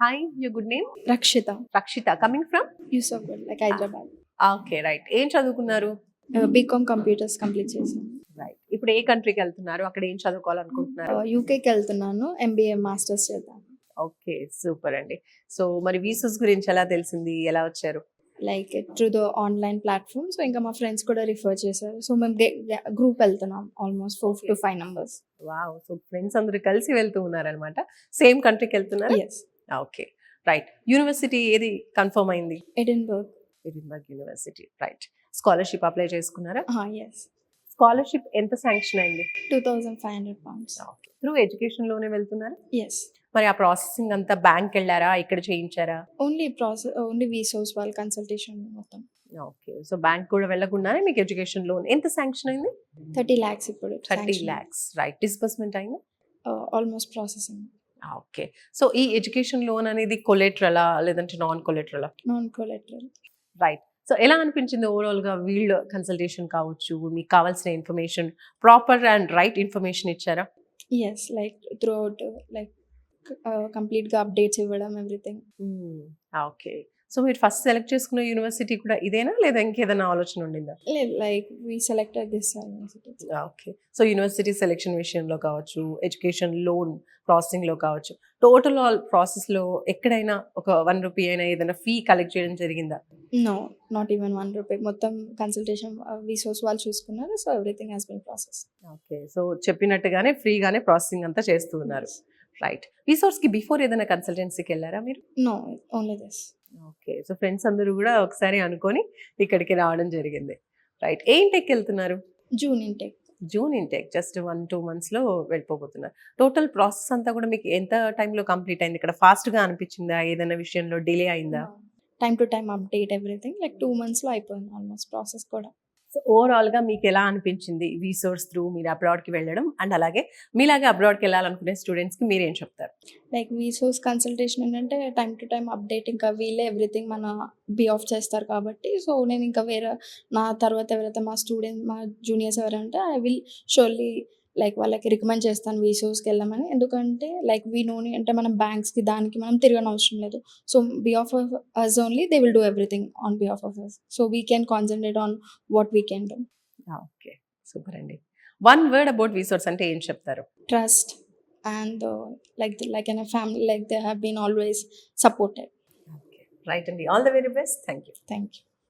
Hi, your good name? Rakshita, Rakshita. Coming from? Yusufgad, like Hyderabad. Okay right. ఏం చదువుకున్నారు? BCom computers complete చేశాను. Right. ఇప్పుడు ఏ కంట్రీకి వెళ్తున్నారు? అక్కడ ఏం చదువుకోవాలనుకుంటున్నారు? యూకేకి వెళ్తున్నాను, ఎంబీఏ మాస్టర్స్ చేద్దాం. ఓకే, సూపర్ అండి. సో మరి వీసాస్ గురించి ఎలా తెలిసింది? ఎలా వచ్చారు? Like through the online platform. So ఇంకా మా ఫ్రెండ్స్ కూడా రిఫర్ చేశారు. సో మేము గ్రూప్ వెళ్తున్నాం, almost 4 to 5 numbers. Wow! So friends అందరూ కలిసి వెళ్తూ ఉన్నారనమాట. సేమ్ కంట్రీకి వెళ్తున్నారా? Yes, okay right. యూనివర్సిటీ ఏది కన్ఫర్మ్ అయింది? Edinburgh. Edinburgh university. Right. Scholarship apply చేసుకున్నారా? ఎస్, స్కాలర్షిప్ ఎంత శాంక్షన్ అయింది? £2,500. ఓకే. త్రూ ఎడ్యుకేషన్ లోనే వెళ్తున్నారు? ఎస్, మరి ఆ ప్రాసెసింగ్ అంతా బ్యాంక్ వెళ్ళారా, ఇక్కడ చేయించారా? ఓన్లీ వీసోస్ వాళ్ళ కన్సల్టేషన్ మొత్తం. ఓకే. సో బ్యాంక్ కూడా వెళ్ళకుండానే మీకు ఎడ్యుకేషన్ లోన్ ఎంత శాంక్షన్ అయింది? 30 lakhs ఇప్పుడు. 30 lakhs. రైట్. డిస్బర్స్మెంట్ అయింది? Almost processing. ఓకే. సో ఈ ఎడ్యుకేషన్ లోన్ అనేది కొలెటరలా లేదంటే నాన్ కొలెటరలా? Non collateral. రైట్. సో ఎలా అనిపించింది ఓవరాల్ గా వీళ్ళ కన్సల్టేషన్ కావచ్చు, మీకు కావాల్సిన information proper and right information ఇచ్చారా? Yes, like throughout like కంప్లీట్గా అప్డేట్స్ ఇవ్వడం, ఎవ్రీథింగ్. ఓకే. సో మీరు ఫస్ట్ సెలెక్ట్ చేసుకున్న యూనివర్సిటీ కూడా ఇదేనా లేదా ఇంకేదైనా ఆలోచన ఉండిందా? లేదు, like we selected this university. Okay. So university selection విషయంలో కావచ్చు, ఎడ్యుకేషన్ లోన్ ప్రాసెసింగ్ లో కావచ్చు, టోటల్ ఆల్ ప్రాసెస్ లో ఎక్కడైనా ఒక ₹1 అయినా ఏదైనా ఫీ కలెక్ట్ చేయడం జరిగిందా? No, not even ₹1. మొత్తం కన్సల్టేషన్ వీసోస్ వాళ్ళు చూసుకున్నారు. So everything has been process. Okay. So చెప్పినట్టుగానే ఫ్రీగానే ప్రాసెసింగ్ అంతా చేస్తూ ఉన్నారు. రైట్. రిసోర్స్ కి బిఫోర్ ఏదైనా కన్సల్టెన్సీకి వెళ్ళారా మీరు? No, only this. Okay. So friends అందరూ కూడా ఒకసారి అనుకొని ఇక్కడికి రావడం జరిగింది. రైట్. ఏ ఇంటెక్ వెళ్తున్నారు? June intake. June intake. Just 1-2 months లో వెళ్ళిపోతున్నారు. టోటల్ ప్రాసెస్ అంతా కూడా మీకు ఎంత టైంలో కంప్లీట్ అయింది? ఇక్కడ ఫాస్ట్ గా అనిపించిందా? ఏదైనా విషయంలో డిలే అయిందా? Time to time update everything, like 2 months లో అయిపోయింది ఆల్మోస్ట్ ప్రాసెస్ కూడా. సో ఓవరాల్ గా మీకు ఎలా అనిపించింది వీసోర్స్ త్రూ మీరు అబ్రాడ్ కి వెళ్ళడం, అండ్ అలాగే మీలాగే అబ్రాడ్ కి వెళ్ళాలనుకునే స్టూడెంట్స్ కి మీరేం చెప్తారు? లైక్ వీసోస్ కన్సల్టేషన్ ఏంటంటే టైమ్ టు టైమ్ అప్డేట్, ఇంకా వీళ్ళే ఎవ్రీథింగ్ మన బీ ఆఫ్ చేస్తారు కాబట్టి. సో నేను ఇంకా వేరే నా తర్వాత ఎవరైతే మా జూనియర్స్ ఎవరంటే ఐ విల్ షోర్లీ లైక్ వాళ్ళకి రికమెండ్ చేస్తాను వీసోస్కి వెళ్ళమని. ఎందుకంటే లైక్ వీ నోని అంటే మనం బ్యాంక్స్కి దానికి మనం తిరగని అవసరం లేదు. So behalf us only they will do everything on behalf us. So we can concentrate on what we can do. Okay, super అండి. వన్ వర్డ్ అబౌట్ వీసోర్స్ అంటే ఏం చెప్తారు? Trust and like in a family, like they have been always supported. Okay, right అండి. All the very best. Thank you. Thank you.